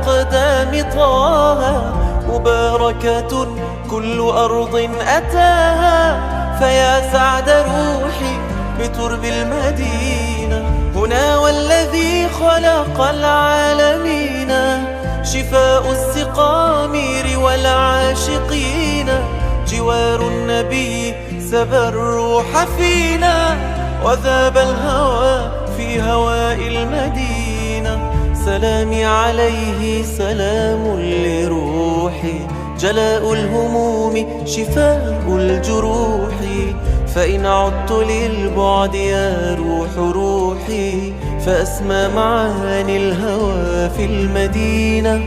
أقدام طه، مباركة كل أرض أتاها. فيا سعد روحي بترب المدينة، هنا والذي خلق العالمين، شفاء السقام والعاشقين، جوار النبي سبى الروح فينا، وذاب الهوى في هواء المدينة. سلامي عليه سلام لروحي، جلاء الهموم شفاء الجروح. فإن عدت للبعد يا روح روحي، فأسمى معاني الهوى في المدينة.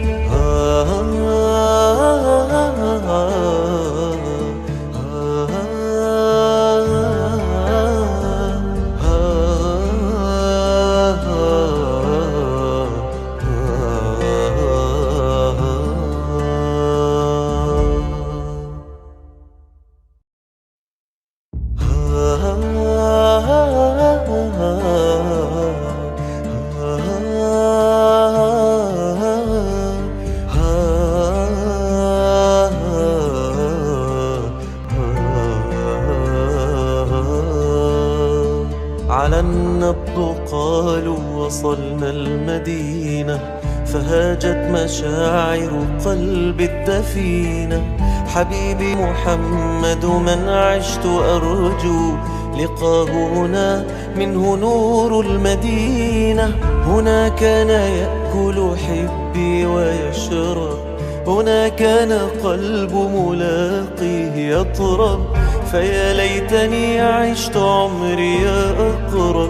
على النبض قالوا وصلنا المدينة، فهاجت مشاعر قلبي الدفينة. حبيبي محمد من عشت أرجو لقاه هنا، منه نور المدينة. هنا كان يأكل حبي ويشرب، هنا كان قلب ملاقيه يطرب. فيا ليتني عشت عمري يا أقرب،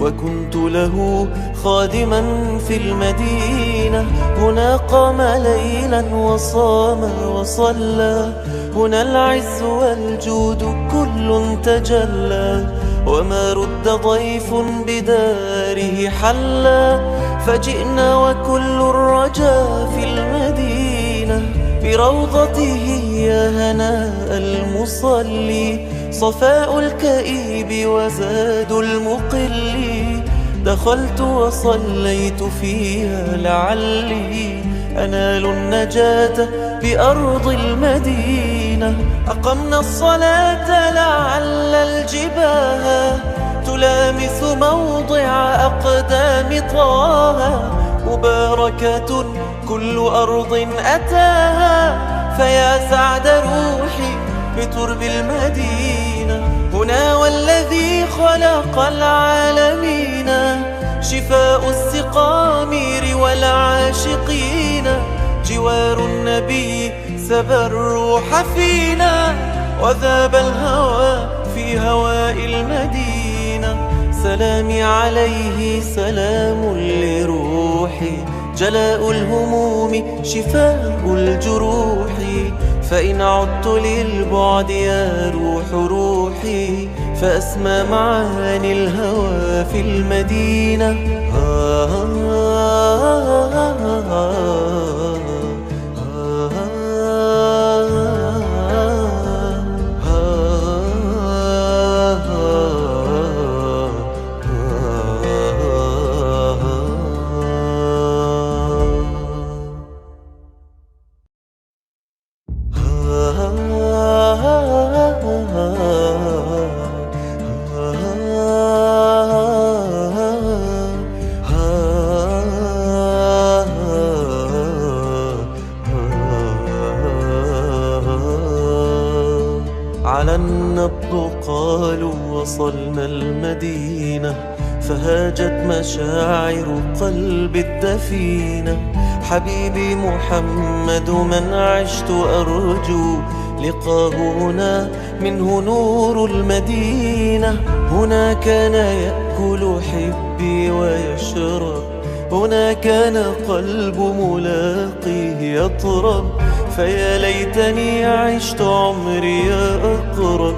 وكنت له خادما في المدينة. هنا قام ليلا وصام وصلى، هنا العز والجود كل تجلى. وما رد ضيف بداره حلا، فجئنا وكل الرجا في المدينة. بروضته يا هناء المصلي، صفاء الكئيب وزاد المقل. دخلت وصليت فيها لعلي أنال النجاة بأرض المدينة. أقمنا الصلاة لعل الجباه تلامس موضع أقدام طه، مباركة كل أرض أتاها. فيا سعد روحي بترب المدينة، هنا والذي خلق العالمين، شفاء السقام والعاشقين، جوار النبي سبى الروح فينا، وذاب الهوى في هواء المدينة. سلامي عليه سلام لروحي، جلاء الهموم شفاء الجروح. فإن عدت للبعد يا روح روحي، فأسمى معاني الهوى في المدينة. على النبض قالوا وصلنا المدينة، فهاجت مشاعر قلبي الدفينة. حبيبي محمد من عشت أرجو لقاه هنا، منه نور المدينة. هنا كان يأكل حبي ويشرب، هنا كان قلب ملاقيه يطرب. فيا ليتني عشت عمري يا أقرب،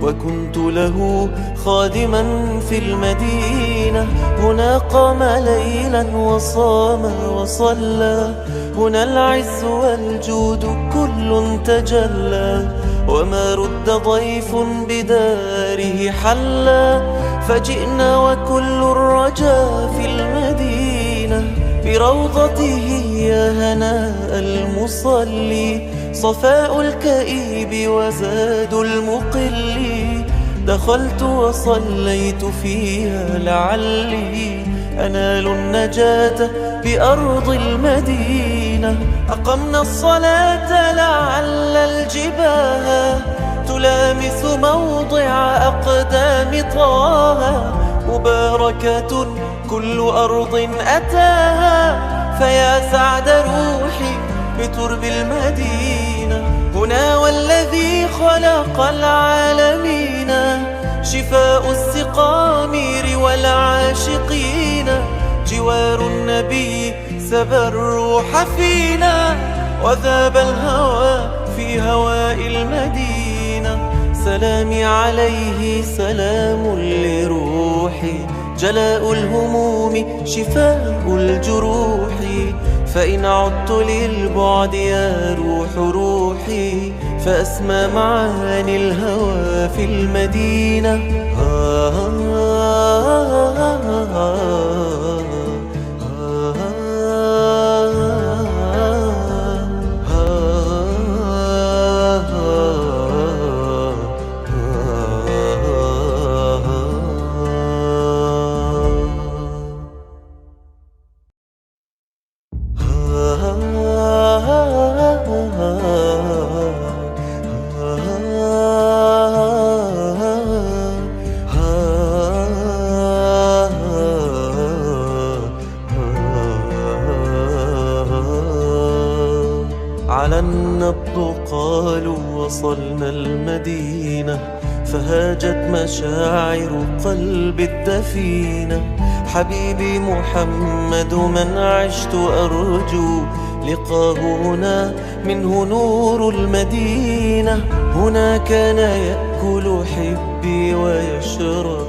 وكنت له خادما في المدينة. هنا قام ليلا وصام وصلى، هنا العز والجود كل تجلى. وما رد ضيف بداره حلا، فجئنا وكل الرجا في المدينة. بروضته يا هناء المصلي، صفاء الكئيب وزاد المقل. دخلت وصليت فيها لعلي أنال النجاة بأرض المدينة. أقمنا الصلاة لعل الجباه تلامس موضع أقدام طه. مباركة كل أرض أتاها، فيا سعد روحي بترب المدينة. هنا والذي خلق العالمين، شفاء السقام والعاشقين. جوار النبي سبى الروح فينا، وذاب الهوى في هواء المدينة. سلامي عليه سلام لروحي، جلاء الهموم شفاء الجروح. فإن عدت للبعد يا روح روحي، فأسمى معاني الهوى في المدينة. على النبض قالوا وصلنا المدينة، فهاجت مشاعر قلبي الدفينة. حبيبي محمد من عشت أرجو لقاه هنا، منه نور المدينة. هنا كان يأكل حبي ويشرب،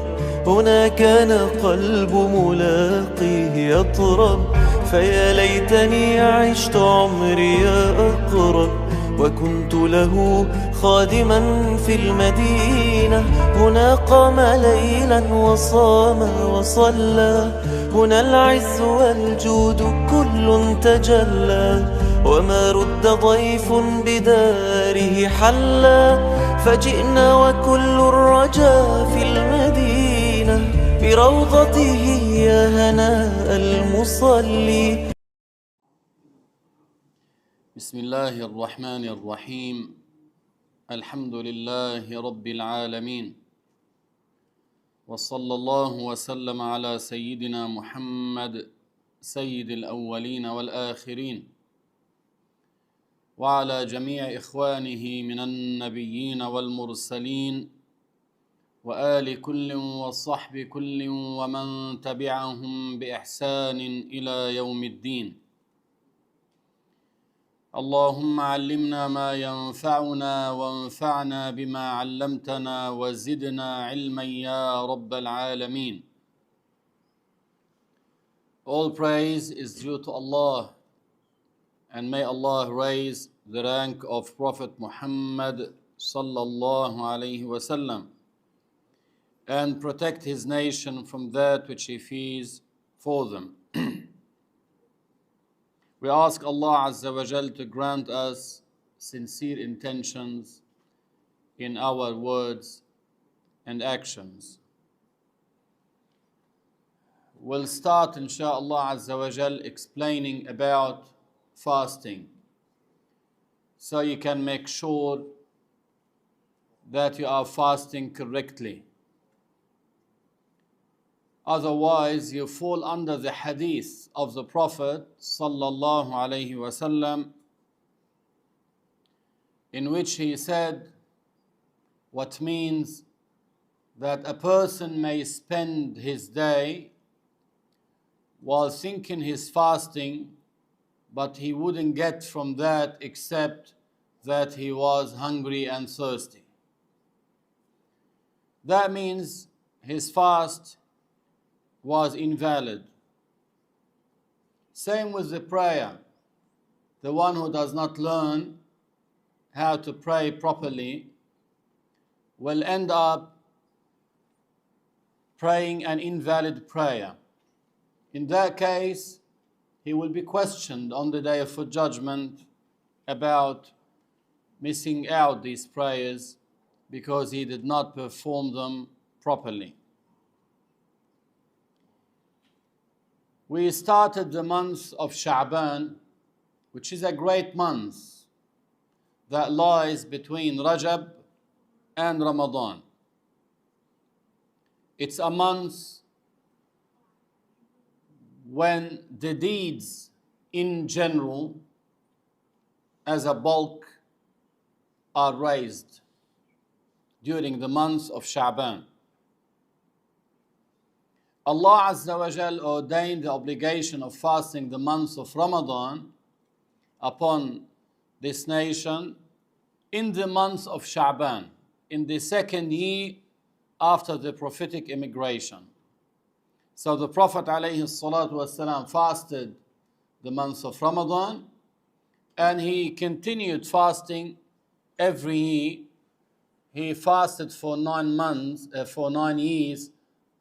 هنا كان قلب ملاقيه يطرب. فيا ليتني عشت عمري يا أقرب، وكنت له خادما في المدينة. هنا قام ليلا وصام وصلى، هنا العز والجود كل تجلى. وما رد ضيف بداره حلا، فجئنا وكل الرجا في المدينة. بروضته يا هناء المصلي. بسم الله الرحمن الرحيم. الحمد لله رب العالمين، وصلى الله وسلم على سيدنا محمد سيد الأولين والآخرين، وعلى جميع إخوانه من النبيين والمرسلين، وآل كل وصحب كل ومن تبعهم بإحسان إلى يوم الدين. اللهم علمنا ما ينفعنا، وانفعنا بما علمتنا، وزدنا علما يا رب العالمين. All praise is due to Allah, and may Allah raise the rank of Prophet Muhammad sallallahu alayhi wasallam, and protect his nation from that which he fears for them. We ask Allah Azza wa Jal to grant us sincere intentions in our words and actions. We'll start, inshaAllah Azza wa Jal, explaining about fasting, so you can make sure that you are fasting correctly. Otherwise, you fall under the hadith of the Prophet sallallahu alaihi wasallam, in which he said, what means that a person may spend his day while thinking he's fasting, but he wouldn't get from that except that he was hungry and thirsty. That means his fast was invalid. Same with the prayer. The one who does not learn how to pray properly will end up praying an invalid prayer. In that case, he will be questioned on the day of judgment about missing out these prayers because he did not perform them properly. We started the month of Sha'ban, which is a great month that lies between Rajab and Ramadan. It's a month when the deeds in general, as a bulk, are raised during the month of Sha'ban. Allah Azza wa Jal ordained the obligation of fasting the month of Ramadan upon this nation in the month of Sha'ban, in the second year after the prophetic immigration. So the Prophet ﷺ fasted the month of Ramadan, and he continued fasting every year. He fasted for 9 years,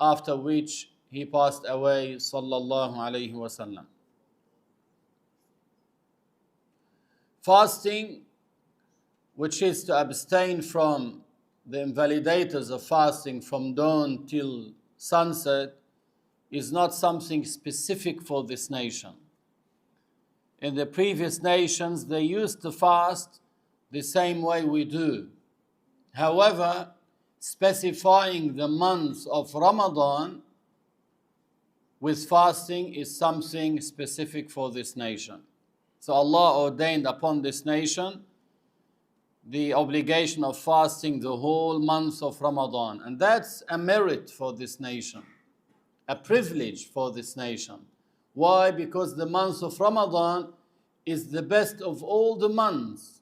after which he passed away, sallallahu alayhi wasallam. Fasting, which is to abstain from the invalidators of fasting from dawn till sunset, is not something specific for this nation. In the previous nations, they used to fast the same way we do. However, specifying the month of Ramadan with fasting is something specific for this nation. So Allah ordained upon this nation the obligation of fasting the whole month of Ramadan. And that's a merit for this nation, a privilege for this nation. Why? Because the month of Ramadan is the best of all the months.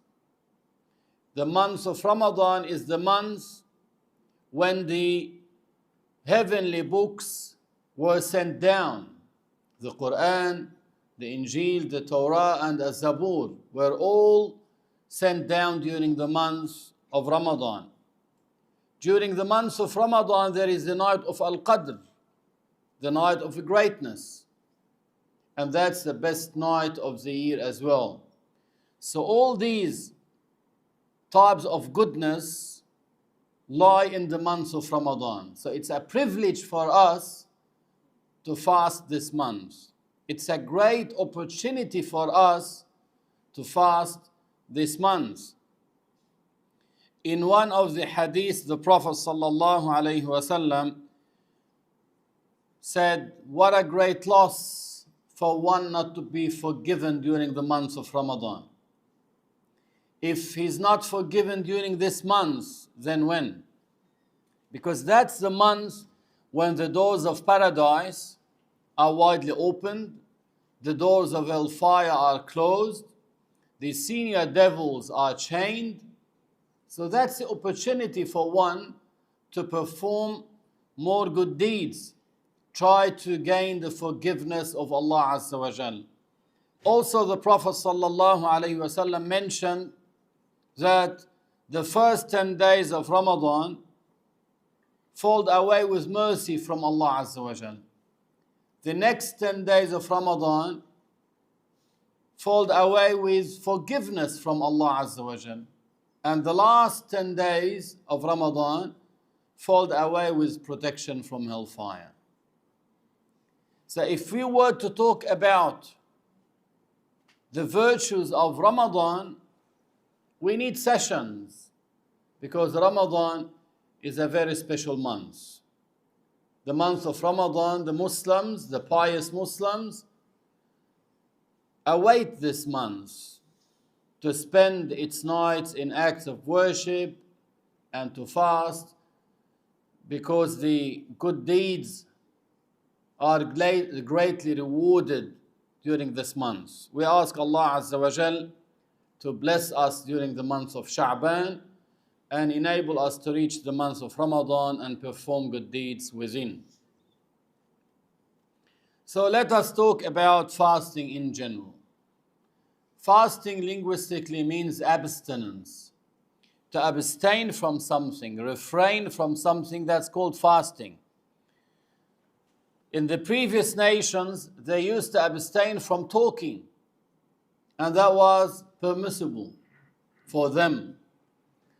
The month of Ramadan is the month when the heavenly books were sent down. The Quran, the Injil, the Torah, and the Zabur were all sent down during the month of Ramadan. During the month of Ramadan, there is the night of Al-Qadr, the night of greatness. And that's the best night of the year as well. So all these types of goodness lie in the month of Ramadan. So it's a privilege for us to fast this month. It's a great opportunity for us to fast this month. In one of the hadiths, the Prophet ﷺ said, what a great loss for one not to be forgiven during the month of Ramadan. If he's not forgiven during this month, then when? Because that's the month when the doors of paradise are widely opened, the doors of hellfire are closed, the senior devils are chained. So that's the opportunity for one to perform more good deeds. Try to gain the forgiveness of Allah Azza wa Jal. Also, the Prophet sallallahu alaihi wasallam mentioned that the first 10 days of Ramadan fall away with mercy from Allah Azza wa Jal. The next 10 days of Ramadan fall away with forgiveness from Allah Azza wa Jal. And the last 10 days of Ramadan fall away with protection from hellfire. So if we were to talk about the virtues of Ramadan, we need sessions, because Ramadan is a very special month. The month of Ramadan, the Muslims, the pious Muslims, await this month to spend its nights in acts of worship and to fast, because the good deeds are greatly rewarded during this month. We ask Allah Azza wa Jal to bless us during the month of Sha'ban and enable us to reach the month of Ramadan and perform good deeds within. So let us talk about fasting in general. Fasting linguistically means abstinence. To abstain from something, refrain from something, that's called fasting. In the previous nations, they used to abstain from talking, and that was permissible for them.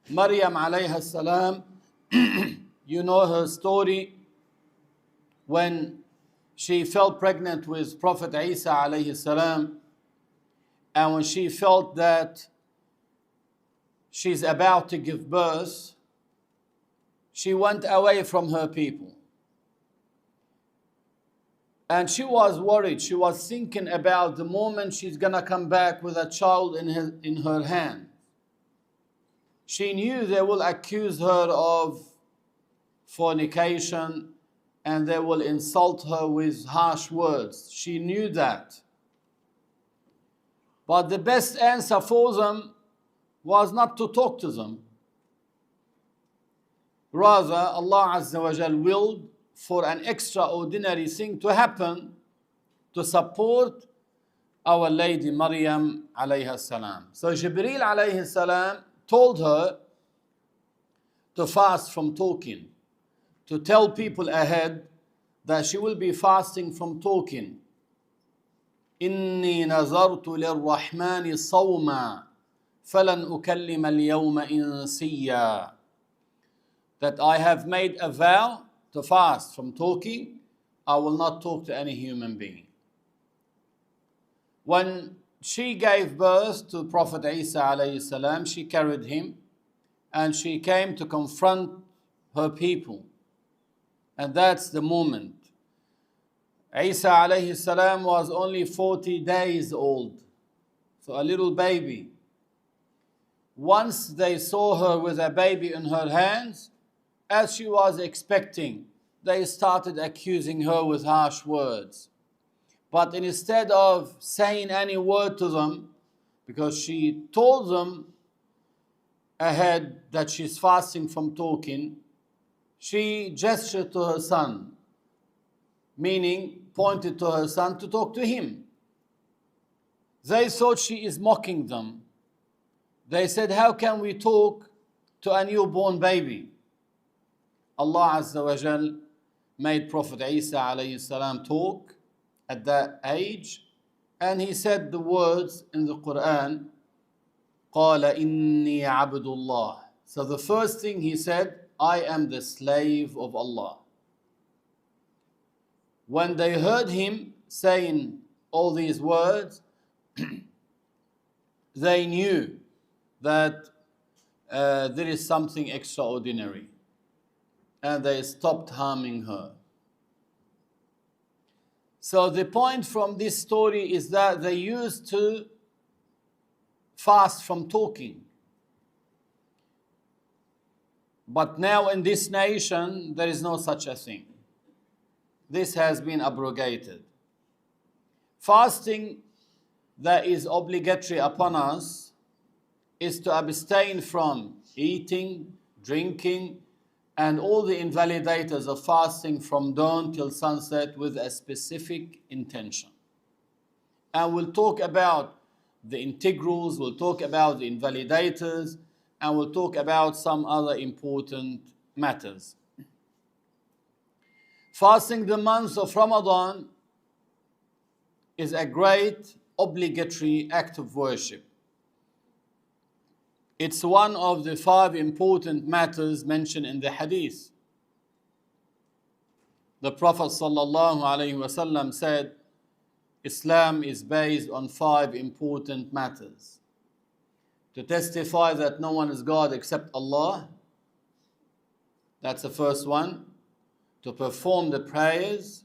Maryam alayha salam, you know her story, when she fell pregnant with Prophet Isa alayhi salam, and when she felt that she's about to give birth, she went away from her people. And she was worried. She was thinking about the moment she's going to come back with a child in her hand. She knew they will accuse her of fornication and they will insult her with harsh words. She knew that. But the best answer for them was not to talk to them. Rather, Allah Azza wa Jal willed for an extraordinary thing to happen to support our Lady Maryam alayha salam. So Jibreel alayhi salam told her to fast from talking, to tell people ahead that she will be fasting from talking. إني نذرت للرحمن صوما فلن أكلم اليوم إنسيا. That I have made a vow to fast from talking. I will not talk to any human being. When she gave birth to Prophet Isa alayhi salam, she carried him and she came to confront her people. And that's the moment. Isa alayhi salam was only 40 days old, so a little baby. Once they saw her with a baby in her hands, as she was expecting, they started accusing her with harsh words. But instead of saying any word to them, because she told them ahead that she's fasting from talking, she gestured to her son, meaning pointed to her son to talk to him. They thought she is mocking them. They said, how can we talk to a newborn baby? Allah Azza wa Jal made Prophet Isa alayhi salam talk at that age, and he said the words in the Quran, قَالَ إِنِّي عَبْدُ اللَّهِ. So the first thing he said, I am the slave of Allah. When they heard him saying all these words, they knew that there is something extraordinary, and they stopped harming her. So the point from this story is that they used to fast from talking. But now in this nation, there is no such a thing. This has been abrogated. Fasting that is obligatory upon us is to abstain from eating, drinking, and all the invalidators of fasting from dawn till sunset with a specific intention. And we'll talk about the integrals, we'll talk about the invalidators, and we'll talk about some other important matters. Fasting the month of Ramadan is a great obligatory act of worship. It's one of the 5 important matters mentioned in the hadith. The Prophet ﷺ said, Islam is based on 5 important matters. To testify that no one is God except Allah, that's the first one. To perform the prayers,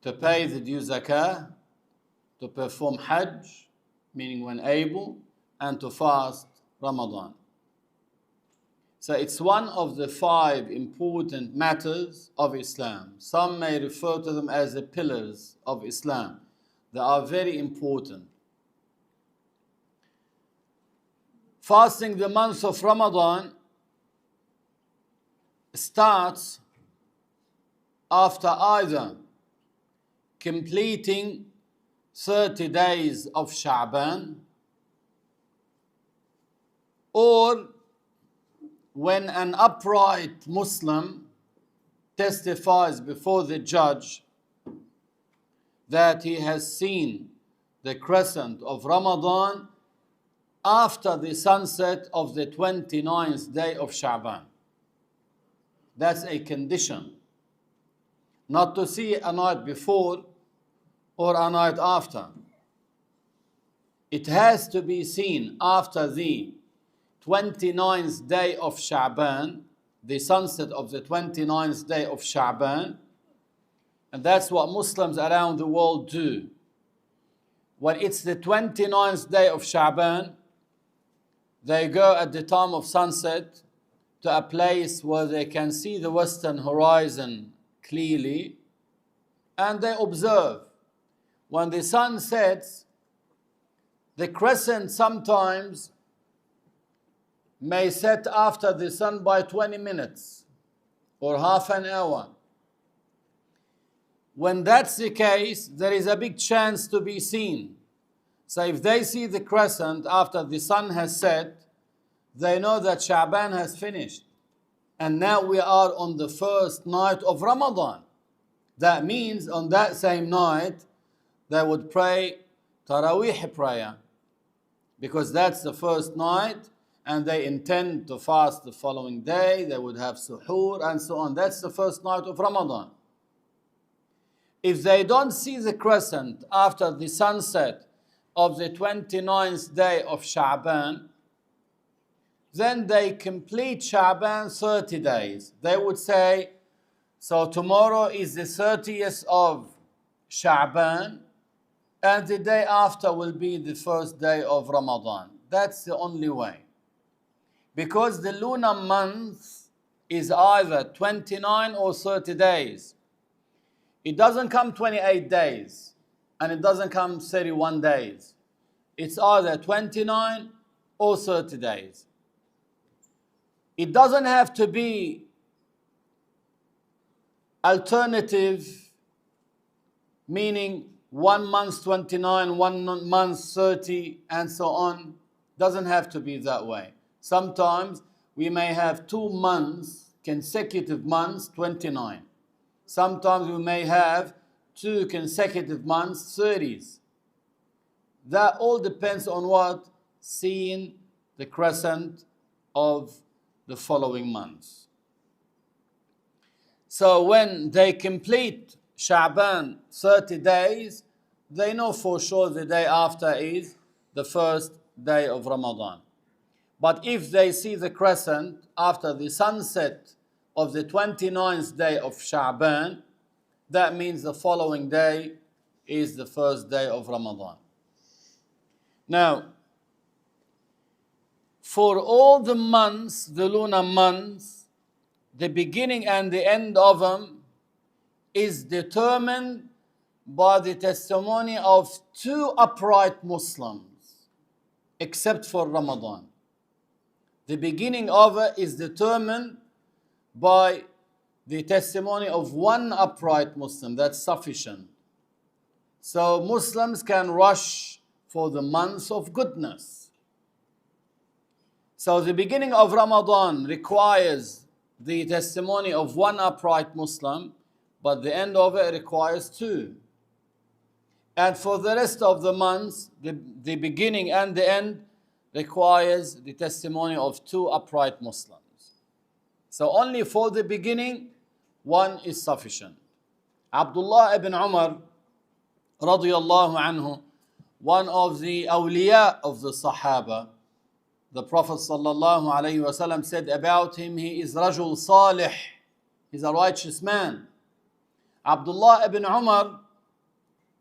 to pay the due zakah, to perform hajj, meaning when able, and to fast Ramadan. So it's one of the 5 important matters of Islam. Some may refer to them as the pillars of Islam. They are very important. Fasting the month of Ramadan starts after either completing 30 days of Sha'ban, or when an upright Muslim testifies before the judge that he has seen the crescent of Ramadan after the sunset of the 29th day of Sha'ban. That's a condition. Not to see a night before or a night after. It has to be seen after the 29th day of Sha'ban, the sunset of the 29th day of Sha'ban. And that's what Muslims around the world do. When it's the 29th day of Sha'ban, they go at the time of sunset to a place where they can see the western horizon clearly, and they observe. When the sun sets, the crescent sometimes may set after the sun by 20 minutes or half an hour. When that's the case, there is a big chance to be seen. So if they see the crescent after the sun has set, they know that Sha'ban has finished. And now we are on the first night of Ramadan. That means on that same night, they would pray Taraweeh prayer, because that's the first night, and they intend to fast the following day. They would have suhoor and so on. That's the first night of Ramadan. If they don't see the crescent after the sunset of the 29th day of Sha'ban, then they complete Sha'ban 30 days. They would say, so tomorrow is the 30th of Sha'ban, and the day after will be the first day of Ramadan. That's the only way. Because the lunar month is either 29 or 30 days. It doesn't come 28 days, and it doesn't come 31 days. It's either 29 or 30 days. It doesn't have to be alternative, meaning 1 month 29, 1 month 30, and so on. Doesn't have to be that way. Sometimes we may have 2 months, consecutive months, 29. Sometimes we may have 2 consecutive months, 30s. That all depends on what? Seeing the crescent of the following months. So when they complete Sha'ban 30 days, they know for sure the day after is the first day of Ramadan. But if they see the crescent after the sunset of the 29th day of Sha'ban, that means the following day is the first day of Ramadan. Now, for all the months, the lunar months, the beginning and the end of them is determined by the testimony of 2 upright Muslims, except for Ramadan. The beginning of it is determined by the testimony of 1 upright Muslim. That's sufficient. So Muslims can rush for the months of goodness. So the beginning of Ramadan requires the testimony of 1 upright Muslim, but the end of it requires 2. And for the rest of the months, the beginning and the end requires the testimony of 2 upright Muslims. So only for the beginning, 1 is sufficient. Abdullah ibn Umar, radiyallahu anhu, one of the awliya of the Sahaba, the Prophet sallallahu alayhi wasallam said about him, he is rajul salih, he's a righteous man. Abdullah ibn Umar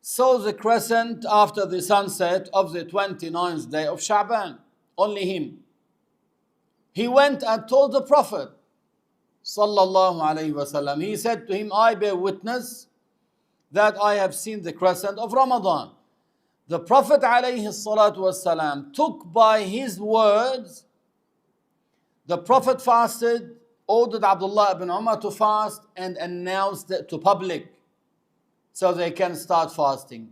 saw the crescent after the sunset of the 29th day of Sha'ban. Only him. He went and told the Prophet sallallahu alayhi wasallam. He said to him, I bear witness that I have seen the crescent of Ramadan. The Prophet alayhi salatu wasalam took by his words. The Prophet fasted, ordered Abdullah ibn Umar to fast, and announced it to public so they can start fasting.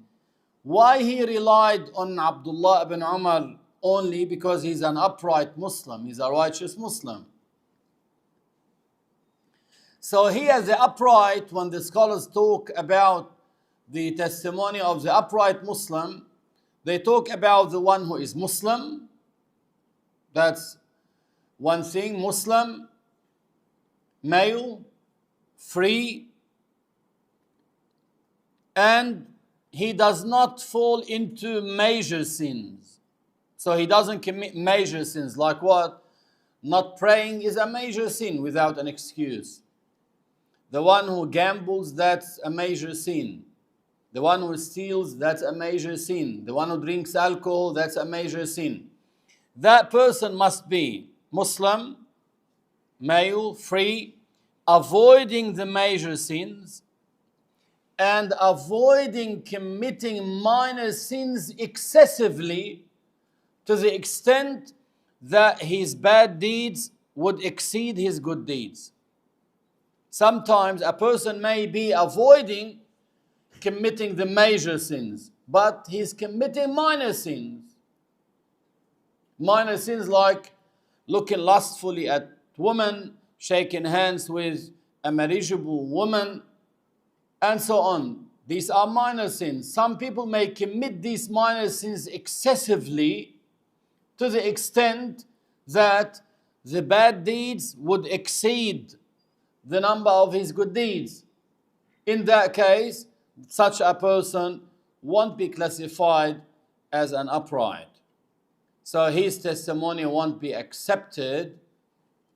Why he relied on Abdullah ibn Umar only? Because he's an upright Muslim, he's a righteous Muslim. So here the upright, when the scholars talk about the testimony of the upright Muslim, they talk about the one who is Muslim. That's one thing. Muslim, male, free, and he does not fall into major sins. So he doesn't commit major sins. Like what? Not praying is a major sin without an excuse. The one who gambles, that's a major sin. The one who steals, that's a major sin. The one who drinks alcohol, that's a major sin. That person must be Muslim, male, free, avoiding the major sins and avoiding committing minor sins excessively to the extent that his bad deeds would exceed his good deeds. Sometimes a person may be avoiding committing the major sins, but he's committing minor sins. Minor sins like looking lustfully at women, shaking hands with a marriageable woman, and so on. These are minor sins. Some people may commit these minor sins excessively to the extent that the bad deeds would exceed the number of his good deeds. In that case, such a person won't be classified as an upright. So his testimony won't be accepted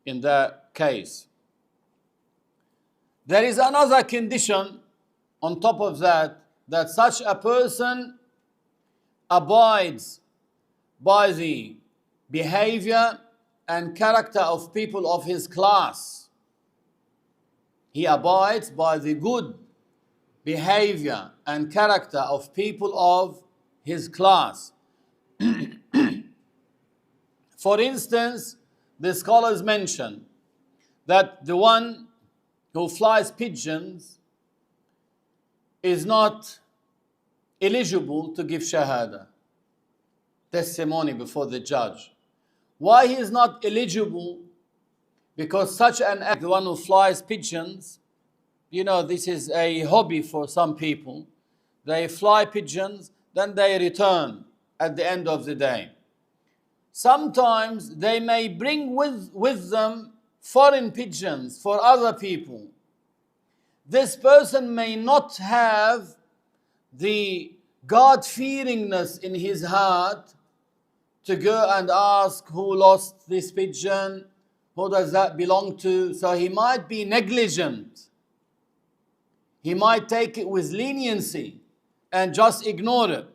in that case. There is another condition on top of that, that such a person abides by the behavior and character of people of his class. He abides by the good behavior and character of people of his class. For instance, the scholars mention that the one who flies pigeons is not eligible to give shahada, testimony before the judge. Why he is not eligible? Because such an act, the one who flies pigeons, you know, this is a hobby for some people. They fly pigeons, then they return at the end of the day. Sometimes they may bring with them foreign pigeons for other people. This person may not have the God-fearingness in his heart to go and ask who lost this pigeon, who does that belong to. So he might be negligent. He might take it with leniency and just ignore it.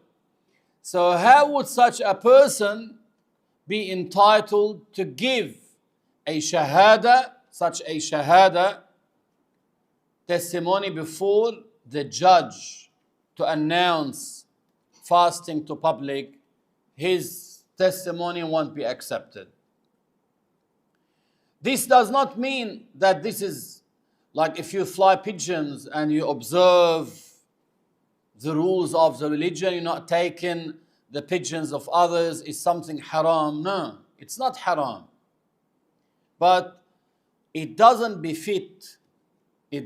So how would such a person be entitled to give a shahada, such a shahada, testimony before the judge to announce fasting to public? His testimony won't be accepted. This does not mean that this is like if you fly pigeons and you observe the rules of the religion, you're not taking the pigeons of others, is something haram. No, it's not haram. But it doesn't befit the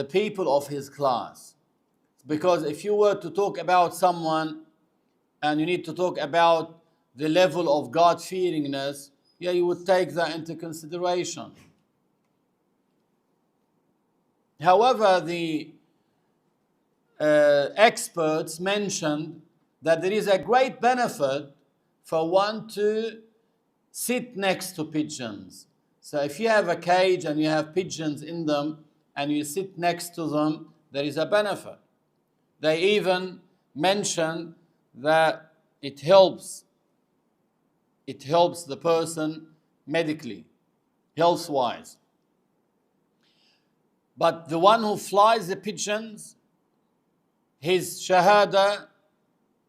people of his class. Because if you were to talk about someone and you need to talk about the level of God-fearingness, yeah, you would take that into consideration. However, the experts mentioned that there is a great benefit for one to sit next to pigeons. So if you have a cage and you have pigeons in them and you sit next to them, there is a benefit. They even mention that it helps the person medically, health-wise. But the one who flies the pigeons, his shahada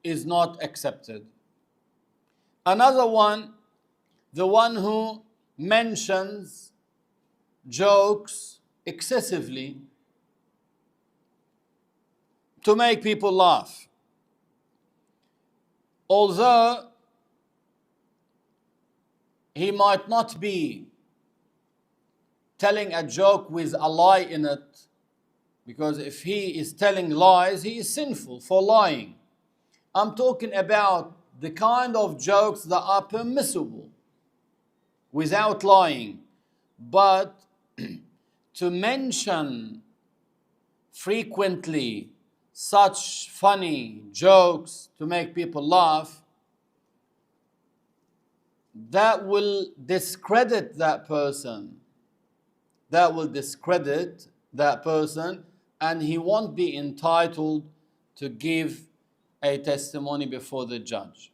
is not accepted. Another one, the one who mentions jokes excessively to make people laugh. Although he might not be telling a joke with a lie in it, because if he is telling lies, he is sinful for lying. I'm talking about the kind of jokes that are permissible without lying. But to mention frequently such funny jokes to make people laugh, that will discredit that person. That will discredit that person, and he won't be entitled to give a testimony before the judge.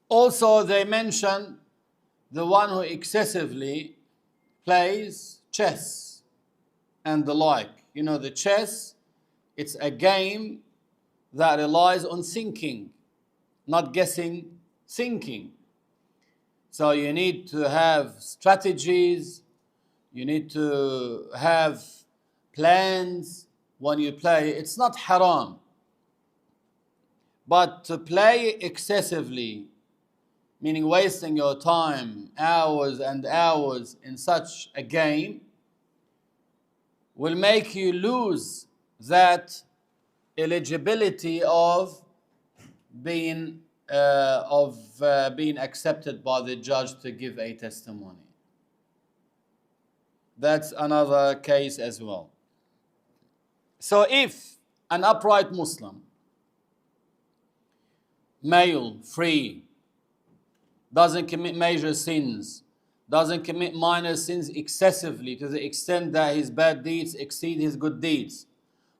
Also, they mention the one who excessively plays chess and the like. You know, the chess, it's a game that relies on thinking, not guessing, thinking. So you need to have strategies, you need to have plans when you play. It's not haram. But to play excessively, meaning wasting your time, hours and hours in such a game, will make you lose that eligibility of being accepted by the judge to give a testimony. That's another case as well. So if an upright Muslim, male, free, doesn't commit major sins, doesn't commit minor sins excessively to the extent that his bad deeds exceed his good deeds,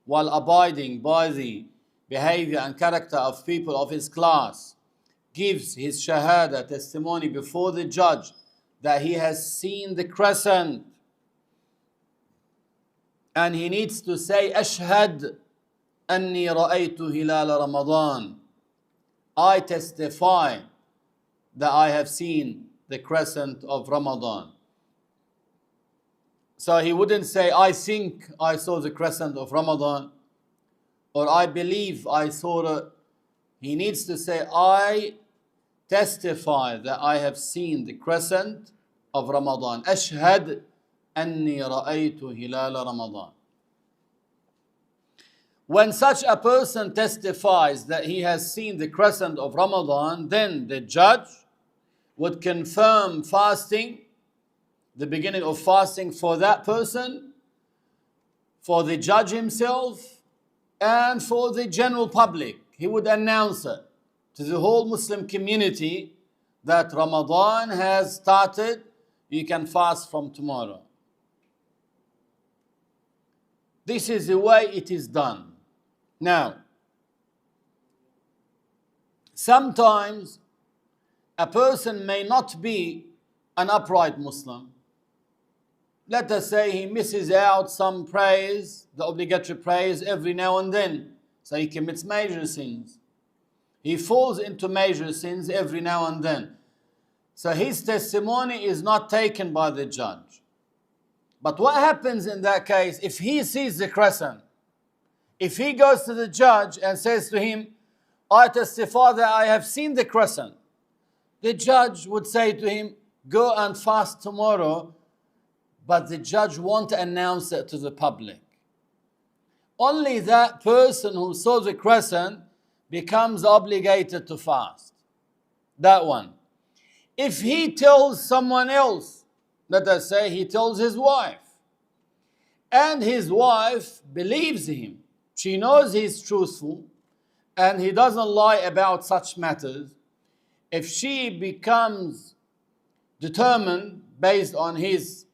while abiding by the behavior and character of people of his class, gives his shahada testimony before the judge that he has seen the crescent, and he needs to say, Ashhad anni ra'aytu hilal Ramadan, I testify that I have seen the crescent of Ramadan. So he wouldn't say, I think I saw the crescent of Ramadan, or I believe I saw it. He needs to say, I testify that I have seen the crescent of Ramadan. Ashhad anni ra'aytu hilal Ramadan. When such a person testifies that he has seen the crescent of Ramadan, then the judge would confirm fasting, the beginning of fasting for that person, for the judge himself, and for the general public. He would announce it to the whole Muslim community that Ramadan has started, you can fast from tomorrow. This is the way it is done. Now, sometimes a person may not be an upright Muslim. Let us say he misses out some prayers, the obligatory prayers, every now and then. So he commits major sins. He falls into major sins every now and then. So his testimony is not taken by the judge. But what happens in that case if he sees the crescent? If he goes to the judge and says to him, I testify that I have seen the crescent, the judge would say to him, go and fast tomorrow, but the judge won't announce it to the public. Only that person who saw the crescent becomes obligated to fast. That one. If he tells someone else, let us say he tells his wife, and his wife believes him, she knows he's truthful, and he doesn't lie about such matters, if she becomes determined based on his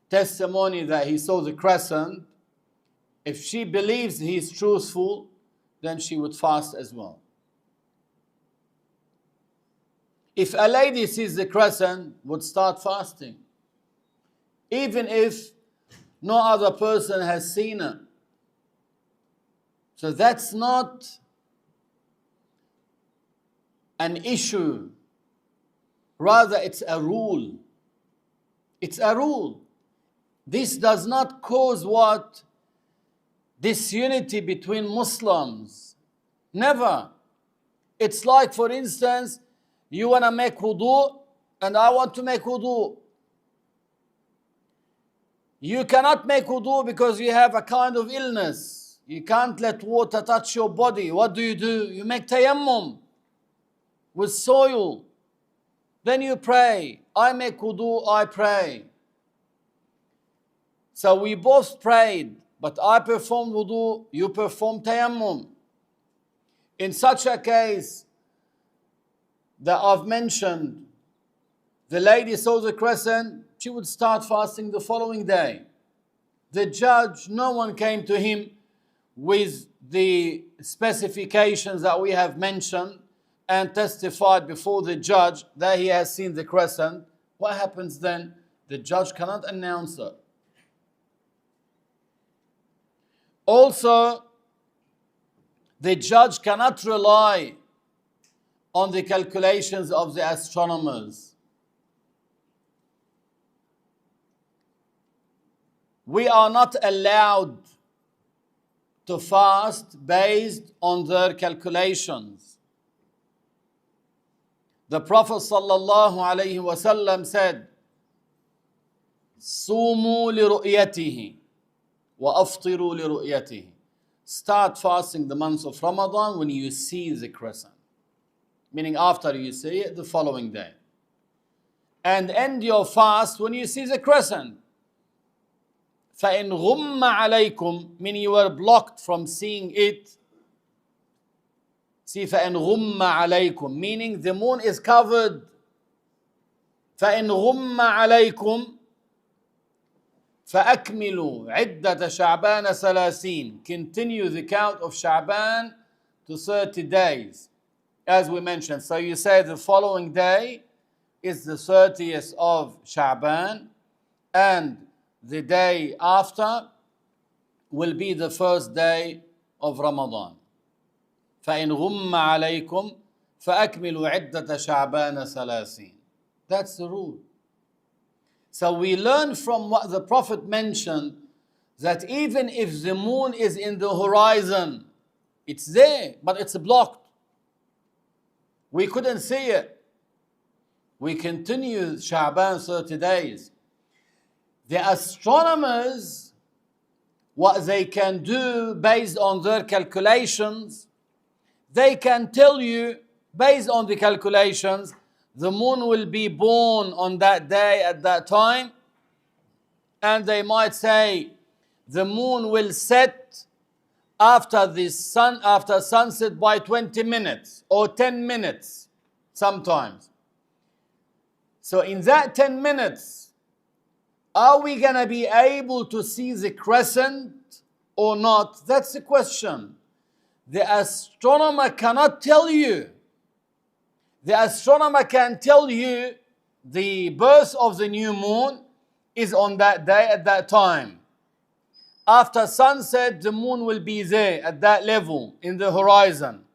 testimony that he saw the crescent, if she believes he's truthful, then she would fast as well. If a lady sees the crescent, would start fasting, even if no other person has seen it. So that's not an issue. Rather, it's a rule. It's a rule. This does not cause what? Disunity between Muslims. Never. It's like, for instance, You want to make wudu, and I want to make wudu. You cannot make wudu because you have a kind of illness. You can't let water touch your body. What do? You make tayammum with soil. Then you pray. I make wudu, I pray. So we both prayed, but I performed wudu, you performed tayammum. In such a case that I've mentioned, the lady saw the crescent, she would start fasting the following day. The judge, no one came to him with the specifications that we have mentioned and testified before the judge that he has seen the crescent. What happens then? The judge cannot announce it. Also, the judge cannot rely on the calculations of the astronomers. We are not allowed to fast based on their calculations. The Prophet ﷺ said, "Sumu li ru'yatihi wa aftiru li ru'yatihi." Start fasting the month of Ramadan when you see the crescent, meaning after you see it the following day, and end your fast when you see the crescent. فَإِنْ غُمَّ عَلَيْكُمْ, meaning you were blocked from seeing it. See, فَإِنْ غُمَّ عَلَيْكُمْ, meaning the moon is covered. فَإِنْ غُمَّ عَلَيْكُمْ فَأَكْمِلُوا عِدَّةَ شَعْبَانَ ثَلَاثِينَ. Continue the count of Sha'ban to 30 days, as we mentioned. So you say the following day is the 30th of Sha'ban, and the day after will be the first day of Ramadan. فَإِنْ غُمَّ عَلَيْكُمْ فَأَكْمِلُوا عِدَّةَ شَعْبَانَ ثَلَاثِينَ. That's the rule. So we learn from what the Prophet mentioned that even if the moon is in the horizon, it's there, but it's blocked. We couldn't see it. We continue Sha'ban 30 days. The astronomers, what they can do based on their calculations, they can tell you, based on the calculations, the moon will be born on that day at that time. And they might say the moon will set after sunset by 20 minutes or 10 minutes sometimes. So in that 10 minutes, are we going to be able to see the crescent or not? That's the question. The astronomer cannot tell you. The astronomer can tell you the birth of the new moon is on that day at that time. After sunset, the moon will be there at that level in the horizon.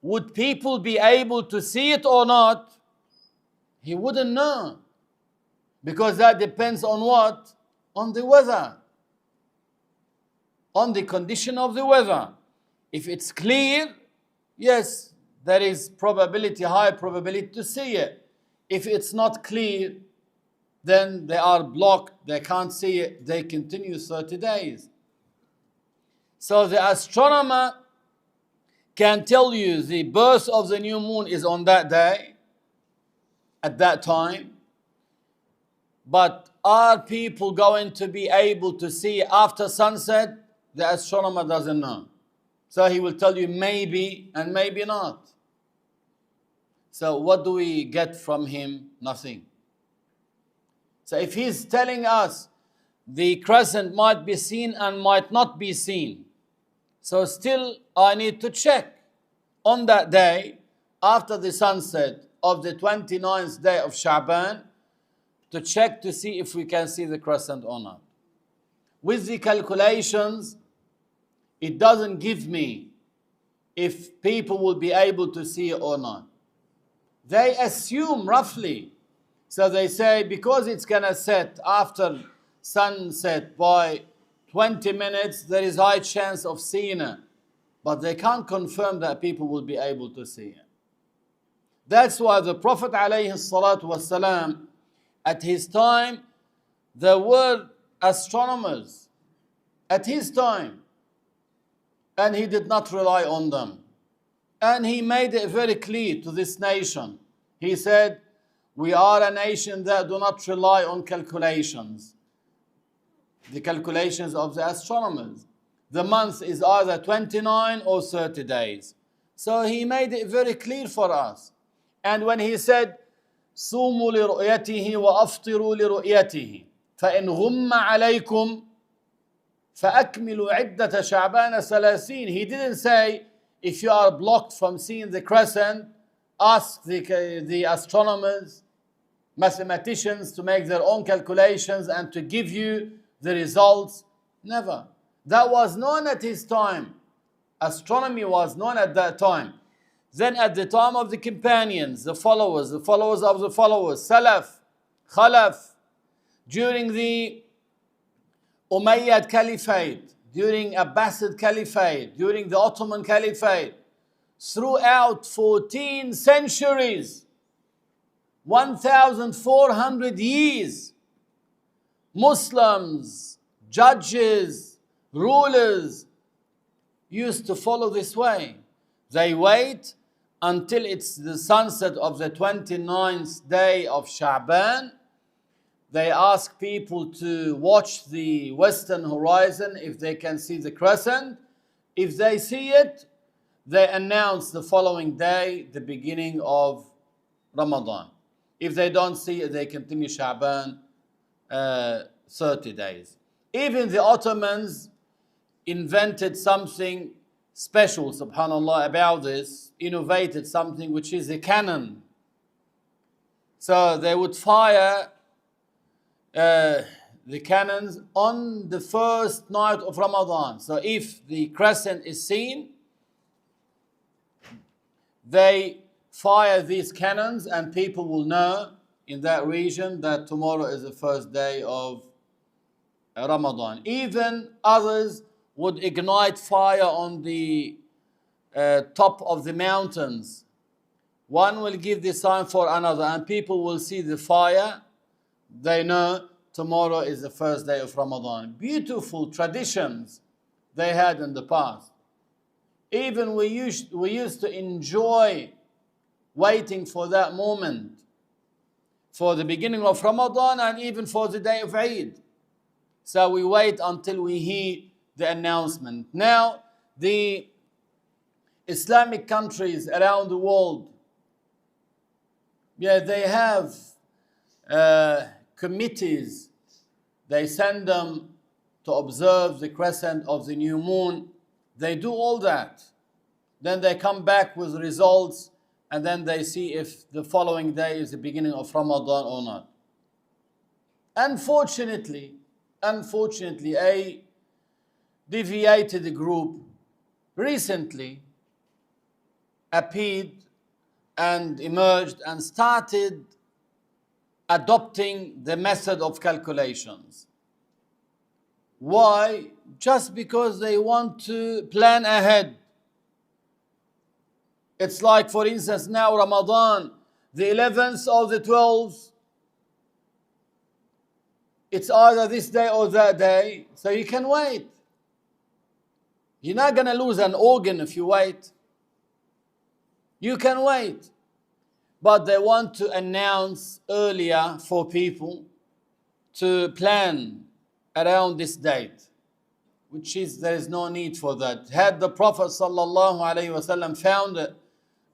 Would people be able to see it or not? He wouldn't know. Because that depends on what? On the weather. On the condition of the weather. If it's clear, yes, there is probability, high probability to see it. If it's not clear, then they are blocked, they can't see it, they continue 30 days. So the astronomer can tell you the birth of the new moon is on that day, at that time. But are people going to be able to see after sunset? The astronomer doesn't know. So he will tell you maybe and maybe not. So what do we get from him? Nothing. So if he's telling us the crescent might be seen and might not be seen, so still I need to check on that day after the sunset of the 29th day of Sha'ban to check to see if we can see the crescent or not. With the calculations, it doesn't give me if people will be able to see it or not. They assume roughly. So they say because it's going to set after sunset by 20 minutes, there is high chance of seeing it. But they can't confirm that people will be able to see it. That's why the Prophet ﷺ, at his time, there were astronomers at his time, and he did not rely on them. And he made it very clear to this nation. He said, we are a nation that do not rely on calculations, the calculations of the astronomers. The month is either 29 or 30 days. So he made it very clear for us. And when he said, صوموا لرؤيته وأفطروا لرؤيته فإن غم عليكم فأكملوا عدة شعبان 30. He didn't say, if you are blocked from seeing the crescent, ask the astronomers, mathematicians to make their own calculations and to give you the results. Never. That was known at his time. Astronomy was known at that time. Then at the time of the companions, the followers of the followers, Salaf, Khalaf, during the Umayyad Caliphate, during Abbasid Caliphate, during the Ottoman Caliphate, throughout 14 centuries, 1,400 years, Muslims, judges, rulers used to follow this way. They wait until it's the sunset of the 29th day of Sha'ban. They ask people to watch the western horizon if they can see the crescent. If they see it, they announce the following day the beginning of Ramadan. If they don't see it, they continue Sha'ban 30 days. Even the Ottomans invented something special, subhanAllah, about this, innovated something which is a cannon. So they would fire the cannons on the first night of Ramadan. So if the crescent is seen, they fire these cannons and people will know in that region that tomorrow is the first day of Ramadan. Even others would ignite fire on the top of the mountains. One will give the sign for another and people will see the fire. They know tomorrow is the first day of Ramadan. Beautiful traditions they had in the past. Even we used to enjoy waiting for that moment, for the beginning of Ramadan and even for the day of Eid. So we wait until we hear the announcement. Now, the Islamic countries around the world, they have committees. They send them to observe the crescent of the new moon. They do all that. Then they come back with results and then they see if the following day is the beginning of Ramadan or not. Unfortunately, a deviated group recently appeared and emerged and started adopting the method of calculations. Why? Just because they want to plan ahead. It's like, for instance, now Ramadan, the 11th or the 12th, it's either this day or that day, so you can wait. You're not going to lose an organ if you wait. You can wait. But they want to announce earlier for people to plan around this date, which is, there is no need for that. Had the Prophet ﷺ found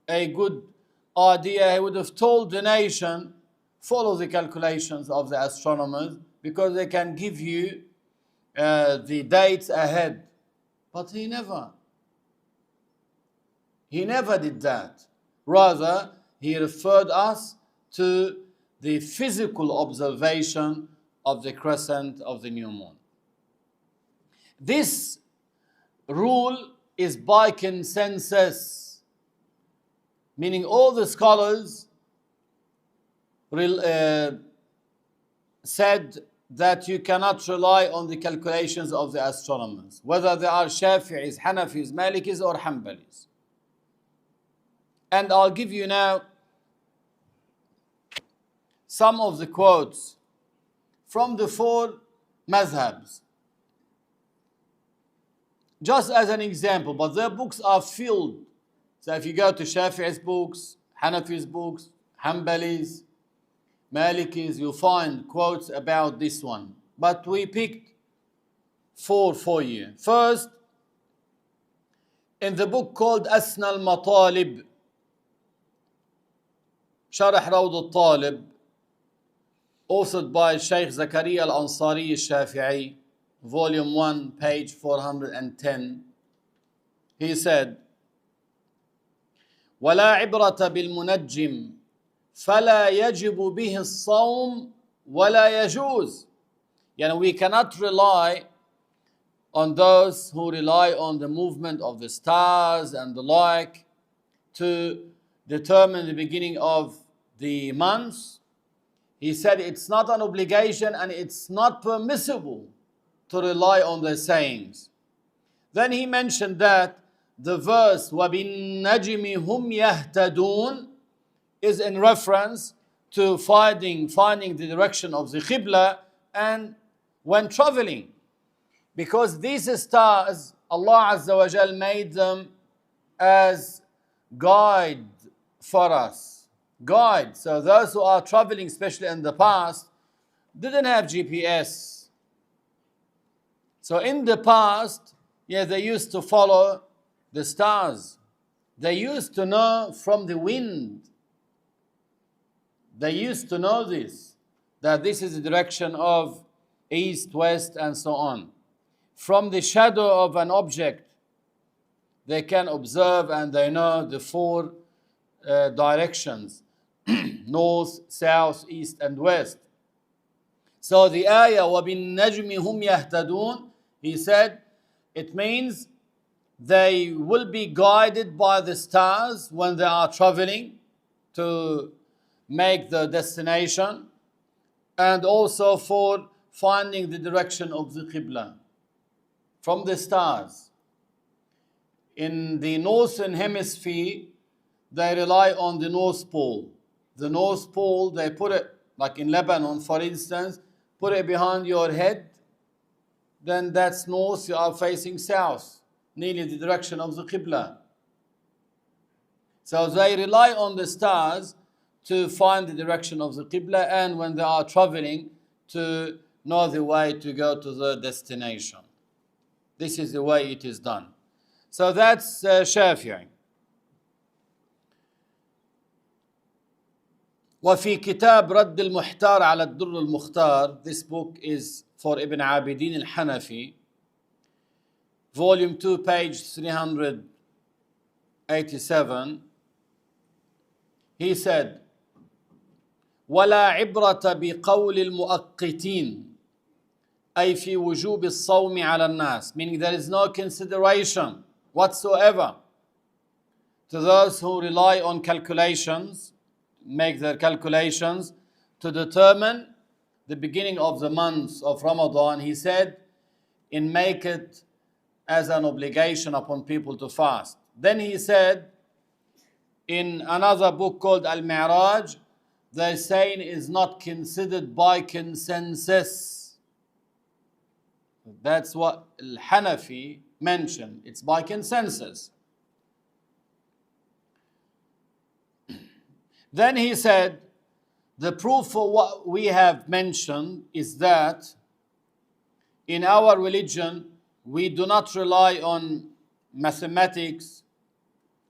a good idea, he would have told the nation, follow the calculations of the astronomers, because they can give you the dates ahead. But he never did that. Rather, he referred us to the physical observation of the crescent of the new moon. This rule is by consensus, meaning all the scholars said that you cannot rely on the calculations of the astronomers, whether they are Shafi'is, Hanafis, Malikis or Hanbalis. And I'll give you now some of the quotes from the four madhabs. Just as an example, but their books are filled. So if you go to Shafi'i's books, Hanafi's books, Hanbali's, Maliki's, you'll find quotes about this one. But we picked four for you. First, in the book called Asna al-Matalib, Sharh Rawd al-Talib, authored by Shaykh Zakaria al-Ansari al-Shafi'i, volume 1, page 410, he said, ولا عبرة بالمنجم فلا يجب به الصوم ولا يجوز. We cannot rely on those who rely on the movement of the stars and the like to determine the beginning of the months. He said it's not an obligation and it's not permissible to rely on their sayings. Then he mentioned that the verse وَبِالنَّجْمِ هُمْ يَهْتَدُونَ is in reference to finding the direction of the Qibla and when traveling. Because these stars, Allah Azza wa Jal made them as guide for us. Guide. So those who are traveling, especially in the past, didn't have GPS. So in the past, they used to follow the stars. They used to know from the wind. They used to know this, that this is the direction of east, west, and so on. From the shadow of an object, they can observe and they know the four directions, north, south, east, and west. So the ayah, وَبِالنَّجْمِ هُمْ يَهْتَدُونَ, he said, it means they will be guided by the stars when they are traveling to make the destination, and also for finding the direction of the Qibla from the stars. In the northern hemisphere, they rely on the North Pole. The North Pole, they put it, like in Lebanon, for instance, put it behind your head, then that's north, you are facing south, nearly the direction of the Qibla. So they rely on the stars to find the direction of the Qibla, and when they are traveling, to know the way to go to the destination. This is the way it is done. So that's Shafi'i. وفي كتاب رد المحتار على الدر المختار, this book is for Ibn Abidin al-Hanafi, volume 2, page 387, he said, ولا عبرة بقول المؤقتين أي في وجوب الصوم على الناس, meaning there is no consideration whatsoever to those who rely on calculations, make their calculations to determine the beginning of the months of Ramadan. He said, and make it as an obligation upon people to fast. Then he said, in another book called Al-Mi'raj, the saying is not considered by consensus. That's what Al-Hanafi mentioned. It's by consensus. Then he said, the proof for what we have mentioned is that in our religion, we do not rely on mathematics,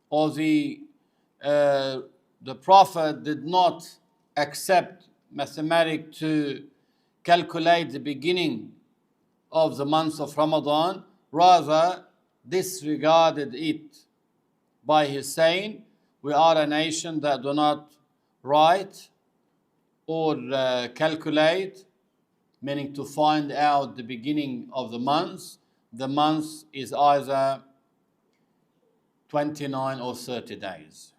or the Prophet did not accept mathematics to calculate the beginning of the month of Ramadan, rather disregarded it by his saying, we are a nation that do not write or calculate, meaning to find out the beginning of the month. The month is either 29 or 30 days.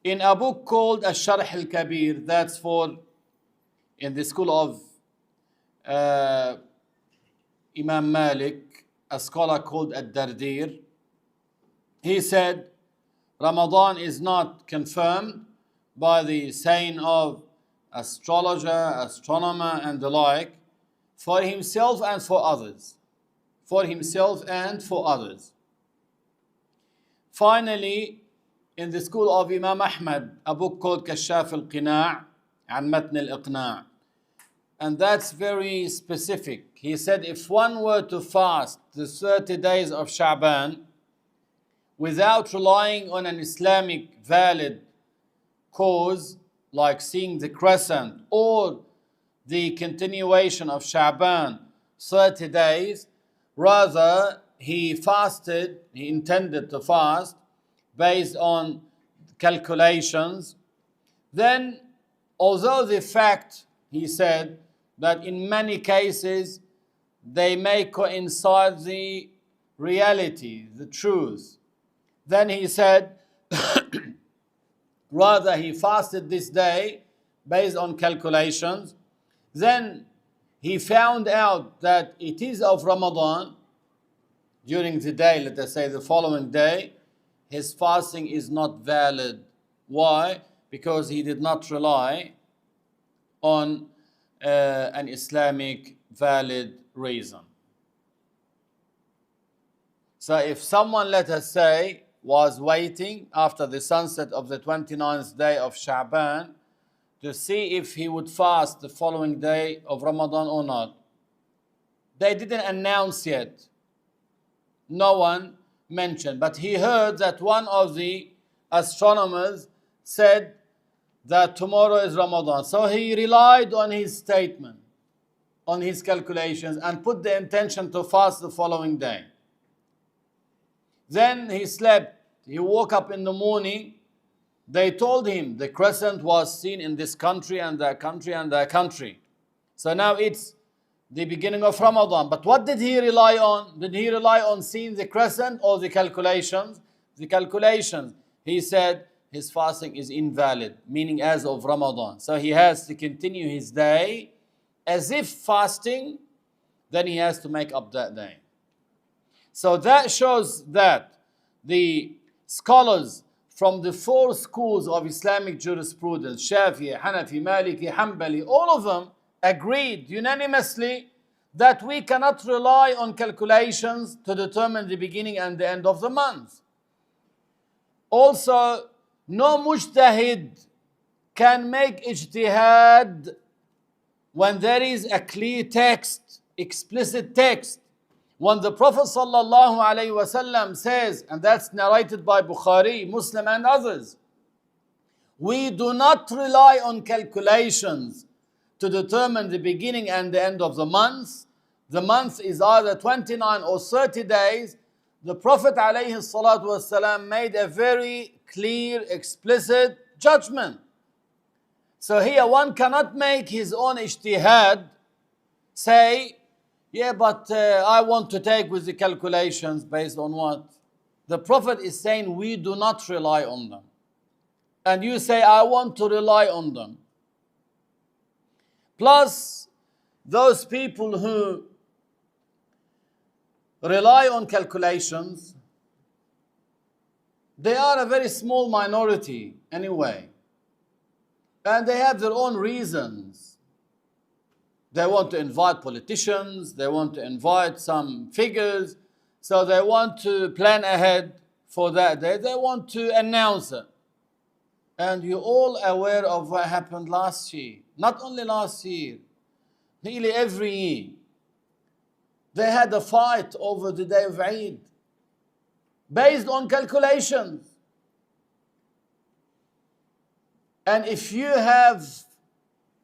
In a book called Al-Sharh al-Kabir, that's for, in the school of Imam Malik, a scholar called Ad-Dardir, he said, Ramadan is not confirmed by the saying of astrologer, astronomer, and the like, for himself and for others. For himself and for others. Finally, in the school of Imam Ahmad, a book called كشاف القناع عن متن الإقناع. And that's very specific. He said if one were to fast the 30 days of Sha'ban without relying on an Islamic valid cause, like seeing the crescent or the continuation of Sha'ban 30 days, rather he intended to fast based on calculations, then although the fact, he said, that in many cases they may coincide the reality, the truth, then he said rather he fasted this day based on calculations. Then he found out that it is of Ramadan during the day, let us say the following day, his fasting is not valid. Why? Because he did not rely on an Islamic valid reason. So if someone, let us say, was waiting after the sunset of the 29th day of Sha'ban to see if he would fast the following day of Ramadan or not, they didn't announce yet. No one mentioned, but he heard that one of the astronomers said that tomorrow is Ramadan. So he relied on his statement, on his calculations, and put the intention to fast the following day. Then he slept. He woke up in the morning. They told him the crescent was seen in this country and that country and that country. So now it's the beginning of Ramadan. But what did he rely on? Did he rely on seeing the crescent or the calculations? The calculations. He said his fasting is invalid, meaning as of Ramadan. So he has to continue his day as if fasting, then he has to make up that day. So that shows that the scholars from the four schools of Islamic jurisprudence, Shafii, Hanafi, Maliki, Hanbali, all of them agreed unanimously that we cannot rely on calculations to determine the beginning and the end of the month. Also, no mujtahid can make ijtihad when there is a clear text, explicit text. When the Prophet ﷺ says, and that's narrated by Bukhari, Muslim and others, we do not rely on calculations to determine the beginning and the end of the month. The month is either 29 or 30 days. The Prophet ﷺ made a very clear, explicit judgment. So here one cannot make his own ijtihad, say, yeah, but I want to take with the calculations based on what? The Prophet is saying we do not rely on them. And you say, I want to rely on them. Plus, those people who rely on calculations, they are a very small minority anyway. And they have their own reasons. They want to invite politicians, they want to invite some figures, so they want to plan ahead for that day. They want to announce it. And you're all aware of what happened last year. Not only last year, nearly every year. They had a fight over the day of Eid based on calculations. And if you have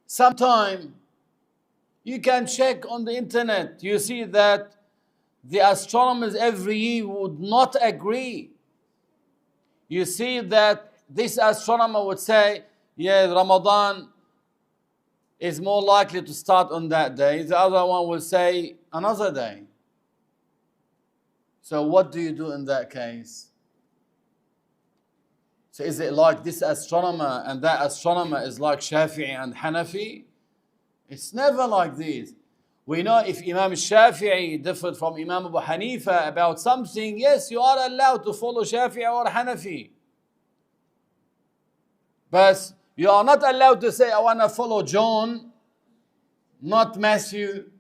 some time, you can check on the internet. You see that the astronomers every year would not agree. You see that this astronomer would say, yeah, Ramadan is more likely to start on that day. The other one will say another day. So what do you do in that case? So is it like this astronomer and that astronomer is like Shafi'i and Hanafi? It's never like this. We know if Imam Shafi'i differed from Imam Abu Hanifa about something, yes, you are allowed to follow Shafi'i or Hanafi. But you are not allowed to say, I want to follow John, not Matthew,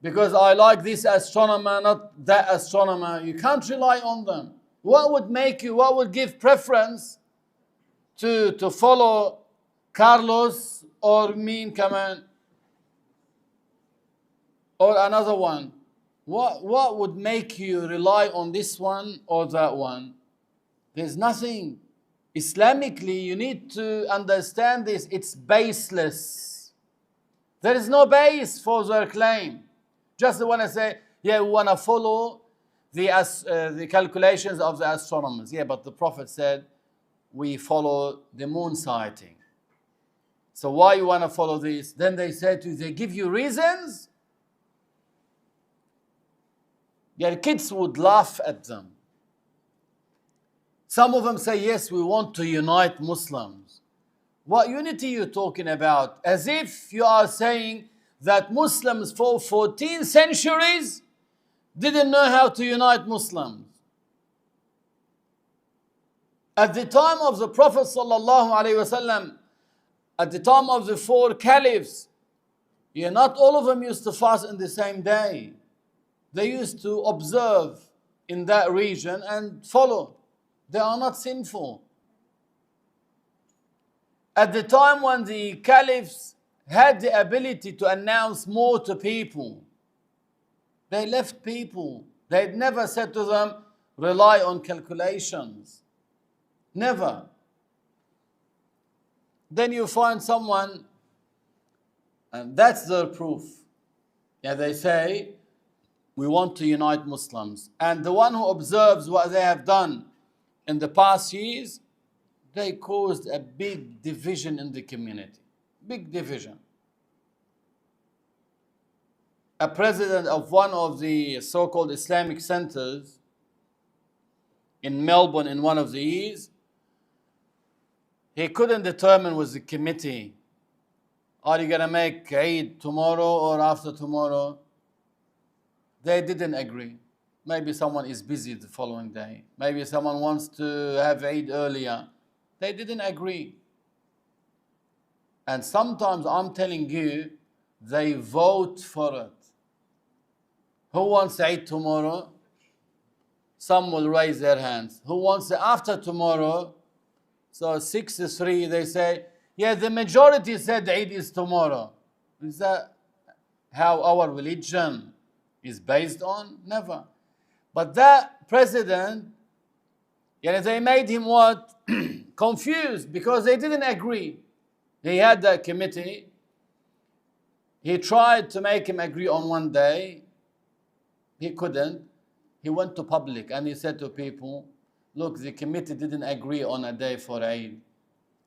because I like this astronomer, not that astronomer. You can't rely on them. What would give preference to follow Carlos or Mean Command or another one? What would make you rely on this one or that one? There's nothing. Islamically, you need to understand this. It's baseless. There is no base for their claim. Just they want to say, yeah, we want to follow the calculations of the astronomers. Yeah, but the Prophet said, we follow the moon sighting. So why you want to follow this? Then they say to you, they give you reasons. Your kids would laugh at them. Some of them say, yes, we want to unite Muslims. What unity are you talking about? As if you are saying that Muslims for 14 centuries didn't know how to unite Muslims. At the time of the Prophet ﷺ, at the time of the 4 caliphs, not all of them used to fast in the same day. They used to observe in that region and follow. They are not sinful. At the time when the caliphs had the ability to announce more to people, they left people. They never said to them, rely on calculations. Never. Then you find someone, and that's their proof. Yeah, they say, we want to unite Muslims. And the one who observes what they have done in the past years, they caused a big division in the community. Big division. A president of one of the so-called Islamic centers in Melbourne in one of the years, he couldn't determine with the committee, are you going to make Eid tomorrow or after tomorrow? They didn't agree. Maybe someone is busy the following day. Maybe someone wants to have Eid earlier. They didn't agree. And sometimes I'm telling you, they vote for it. Who wants Eid tomorrow? Some will raise their hands. Who wants it after tomorrow? So 6-3, they say, yeah, the majority said Eid is tomorrow. Is that how our religion is based on? Never. But that president, they made him what? Confused, because they didn't agree. He had that committee. He tried to make him agree on one day. He couldn't. He went to public and he said to people, look, the committee didn't agree on a day for Eid.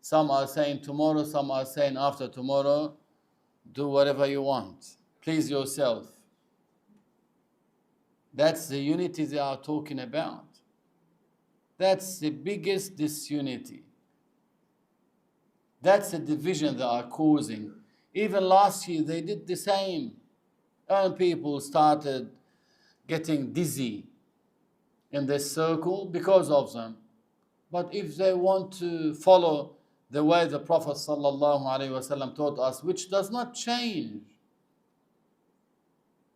Some are saying tomorrow, some are saying after tomorrow. Do whatever you want. Please yourself. That's the unity they are talking about. That's the biggest disunity. That's the division they are causing. Even last year they did the same. And people started getting dizzy in this circle because of them. But if they want to follow the way the Prophet ﷺ taught us, which does not change,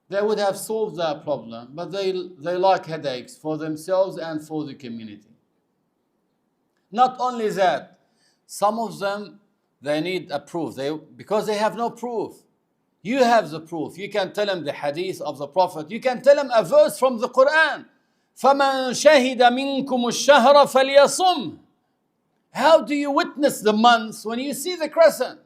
they would have solved that problem. But they like headaches for themselves and for the community. Not only that, some of them, they need a proof. Because they have no proof. You have the proof. You can tell them the hadith of the Prophet. You can tell them a verse from the Quran. فَمَنْ شَهِدَ مِنْكُمُ الشَّهْرَ فَلْيَصُمْ. How do you witness the months when you see the crescent?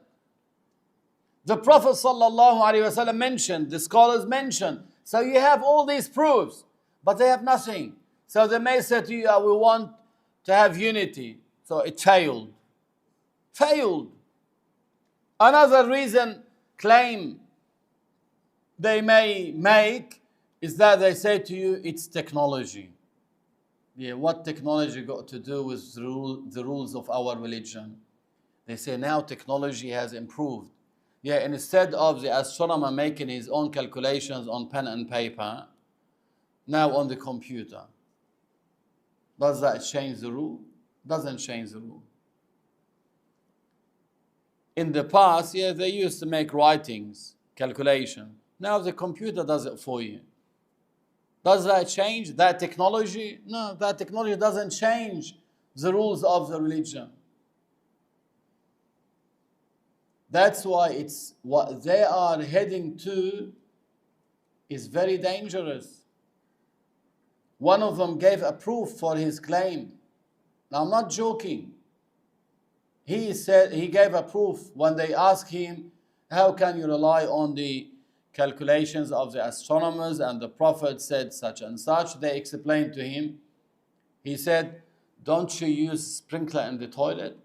The Prophet ﷺ mentioned, the scholars mentioned. So you have all these proofs, but they have nothing. So they may say to you, we want to have unity. So it failed. Failed. Another claim they may make is that they say to you, it's technology. Yeah, what technology got to do with the rules of our religion? They say now technology has improved. Yeah, and instead of the astronomer making his own calculations on pen and paper, now on the computer. Does that change the rule? Doesn't change the rule. In the past, yeah, they used to make writings, calculation. Now the computer does it for you. Does that change that technology? No, that technology doesn't change the rules of the religion. That's why it's what they are heading to is very dangerous. One of them gave a proof for his claim. Now, I'm not joking. He said he gave a proof when they asked him, how can you rely on the calculations of the astronomers and the prophet said such and such? They explained to him. He said, don't you use sprinkler in the toilet?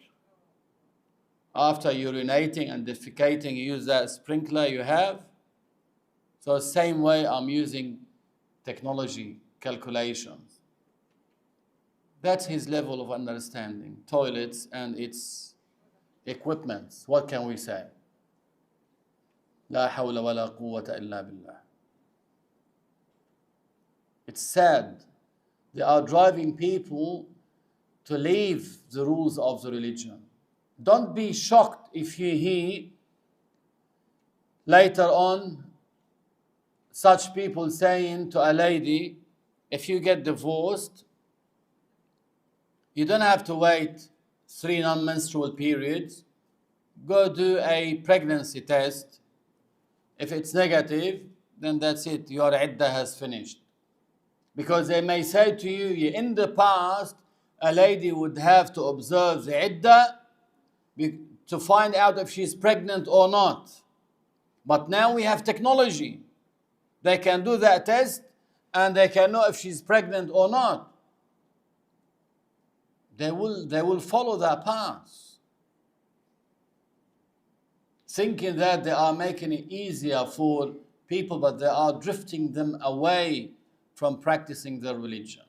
After urinating and defecating, you use that sprinkler you have. So same way I'm using technology, calculations. That's his level of understanding, toilets and its equipments. What can we say? La hawla wa la quwwata illa billah. It's sad. They are driving people to leave the rules of the religion. Don't be shocked if you hear later on such people saying to a lady, if you get divorced, you don't have to wait 3 non-menstrual periods. Go do a pregnancy test. If it's negative, then that's it. Your iddah has finished. Because they may say to you, in the past, a lady would have to observe the iddah to find out if she's pregnant or not. But now we have technology. They can do that test and they can know if she's pregnant or not. They will follow that path, thinking that they are making it easier for people, but they are drifting them away from practicing their religion.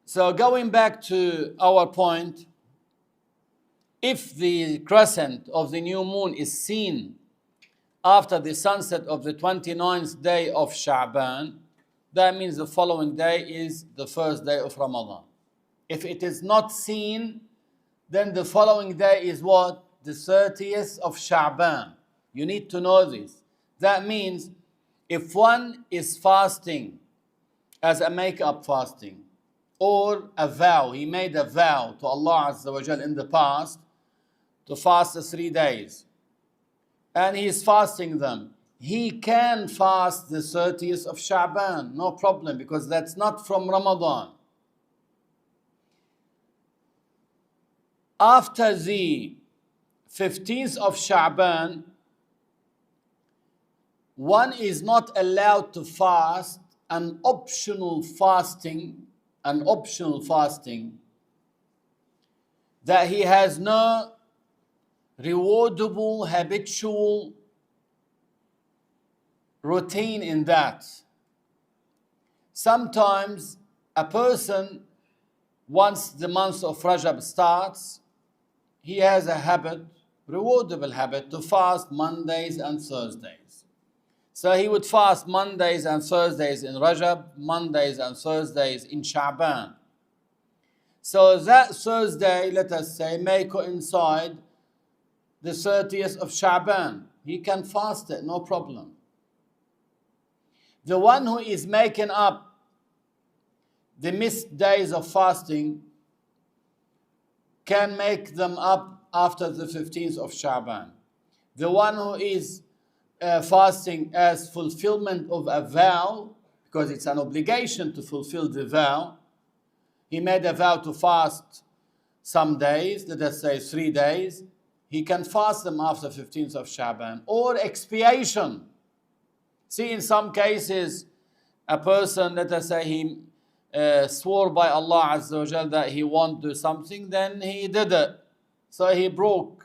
So going back to our point, if the crescent of the new moon is seen after the sunset of the 29th day of Sha'ban, that means the following day is the first day of Ramadan. If it is not seen, then the following day is what? The 30th of Sha'ban. You need to know this. That means if one is fasting as a make-up fasting, or a vow, he made a vow to Allah Azza wa Jal in the past to fast the 3 days, and he is fasting them, he can fast the 30th of Sha'ban, no problem, because that's not from Ramadan. After the 15th of Sha'ban, one is not allowed to fast an optional fasting that he has no rewardable habitual routine in that. Sometimes a person, once the month of Rajab starts, he has a habit, rewardable habit, to fast Mondays and Thursdays. So he would fast Mondays and Thursdays in Rajab, Mondays and Thursdays in Sha'ban. So that Thursday, let us say, may coincide the 30th of Sha'ban. He can fast it, no problem. The one who is making up the missed days of fasting can make them up after the 15th of Sha'ban. The one who is fasting as fulfillment of a vow, because it's an obligation to fulfill the vow. He made a vow to fast some days, let us say 3 days. He can fast them after 15th of Sha'ban. Or expiation. See, in some cases, a person, let us say he swore by Allah Azza wa Jal that he won't do something, then he did it. So he broke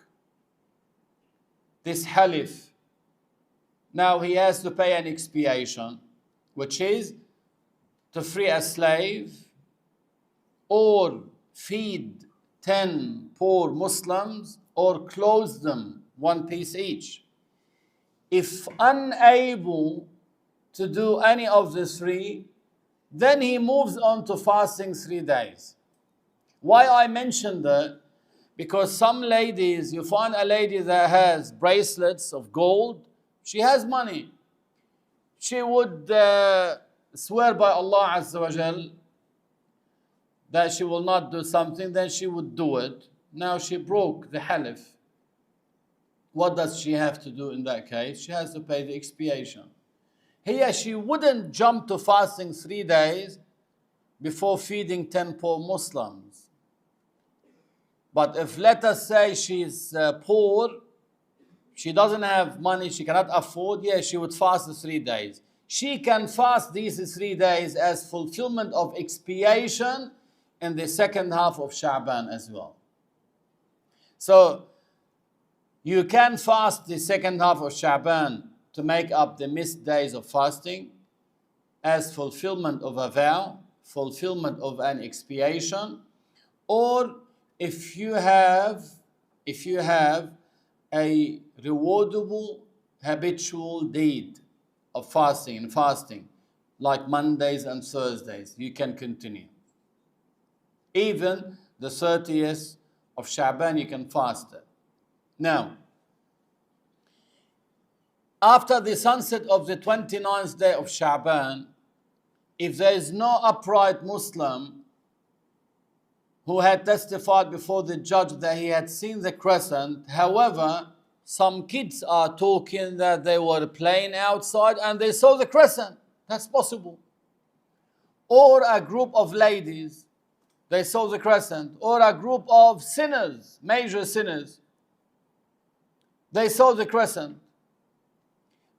this halif. Now he has to pay an expiation, which is to free a slave or feed 10 poor Muslims or clothe them 1 piece each. If unable to do any of the 3, then he moves on to fasting 3 days. Why I mention that? Because some ladies, you find a lady that has bracelets of gold, she has money. She would swear by Allah Azza wa Jal that she will not do something, then she would do it. Now she broke the halif. What does she have to do in that case? She has to pay the expiation. Here she wouldn't jump to fasting 3 days before feeding 10 poor Muslims. But if, let us say, she's poor, she doesn't have money, she cannot afford, she would fast the 3 days. She can fast these 3 days as fulfillment of expiation in the second half of Sha'ban as well. So, you can fast the second half of Sha'ban to make up the missed days of fasting as fulfillment of a vow, fulfillment of an expiation, or if you have a rewardable habitual deed of fasting, like Mondays and Thursdays, you can continue. Even the 30th of Sha'ban, you can fast it. Now, after the sunset of the 29th day of Sha'ban, if there is no upright Muslim who had testified before the judge that he had seen the crescent, however, some kids are talking that they were playing outside and they saw the crescent. That's possible. Or a group of ladies, they saw the crescent. Or a group of sinners, major sinners, they saw the crescent.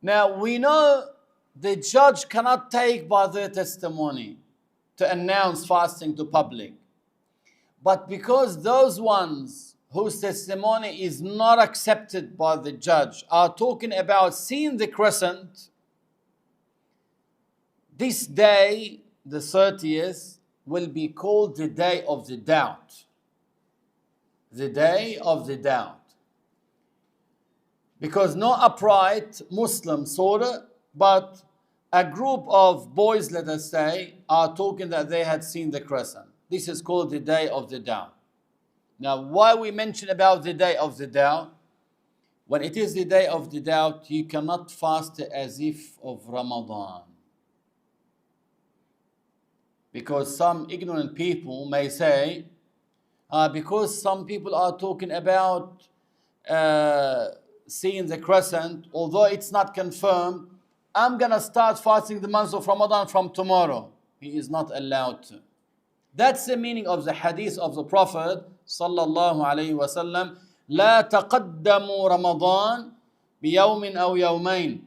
Now we know the judge cannot take by their testimony to announce fasting to public. But because those ones whose testimony is not accepted by the judge are talking about seeing the crescent, this day, the 30th, will be called the day of the doubt. The day of the doubt. Because no upright Muslim saw it, but a group of boys, let us say, are talking that they had seen the crescent. This is called the day of the doubt. Now, why we mention about the day of the doubt? When it is the day of the doubt, you cannot fast as if of Ramadan. Because some ignorant people may say, because some people are talking about seeing the crescent, although it's not confirmed, I'm going to start fasting the month of Ramadan from tomorrow. He is not allowed to. That's the meaning of the hadith of the Prophet sallallahu alayhi wa sallam. لا تقدموا رمضان بيوم أو يومين.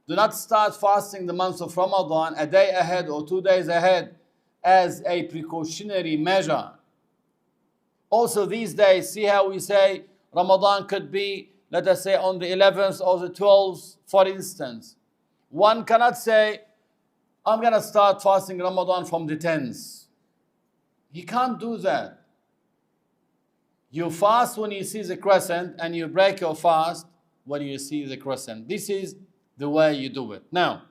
Do not start fasting the month of Ramadan a day ahead or 2 days ahead as a precautionary measure. Also these days, see how we say Ramadan could be, let us say, on the 11th or the 12th, for instance. One cannot say, I'm going to start fasting Ramadan from the 10th. He can't do that. You fast when you see the crescent and you break your fast when you see the crescent. This is the way you do it. Now,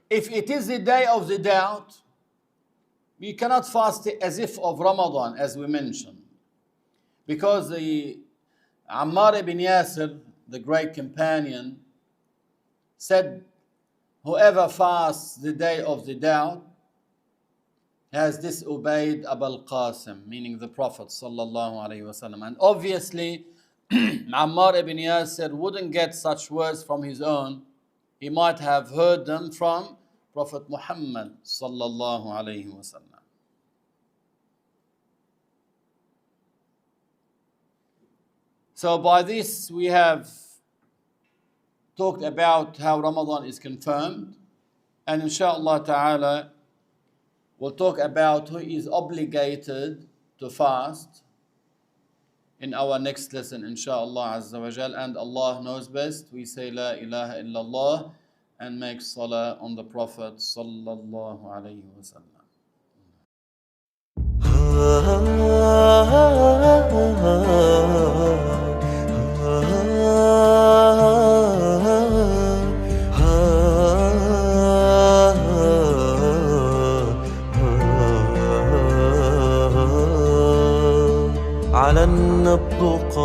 if it is the day of the doubt, you cannot fast it as if of Ramadan, as we mentioned. Because the Ammar ibn Yasir, the great companion, said, whoever fasts the day of the doubt has disobeyed Abul Qasim, meaning the Prophet sallallahu alaihi wasallam. And obviously, Ammar ibn Yasir wouldn't get such words from his own. He might have heard them from Prophet Muhammad sallallahu alaihi wasallam. So by this we have talked about how Ramadan is confirmed, and inshallah ta'ala we'll talk about who is obligated to fast in our next lesson, inshallah azza wa jal. And Allah knows best. We say La ilaha illallah and make salah on the Prophet sallallahu alayhi wa sallam.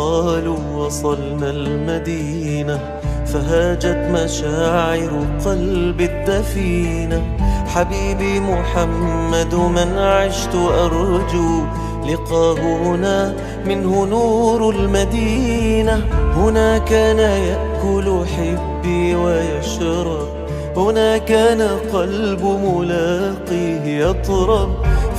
قالوا وصلنا المدينة، فهاجت مشاعر قلبي الدفينة. حبيبي محمد من عشت أرجو لقاه هنا، منه نور المدينة. هنا كان يأكل حبي ويشرب، هنا كان قلب ملاقيه يطرب.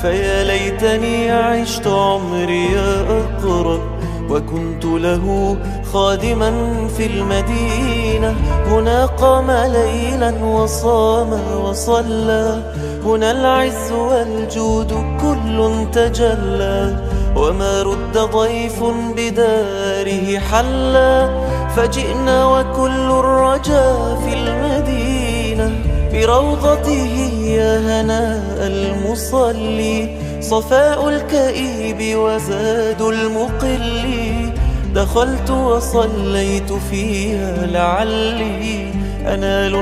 فيا ليتني عشت عمري أقرب، وكنت له خادما في المدينة. هنا قام ليلا وصام وصلى، هنا العز والجود كل تجلى. وما رد ضيف بداره حلا، فجئنا وكل الرجا في المدينة. بروضته يا هناء المصلي، صفاء الكئيب وزاد المقل. دخلت وصليت فيها لعلي أنال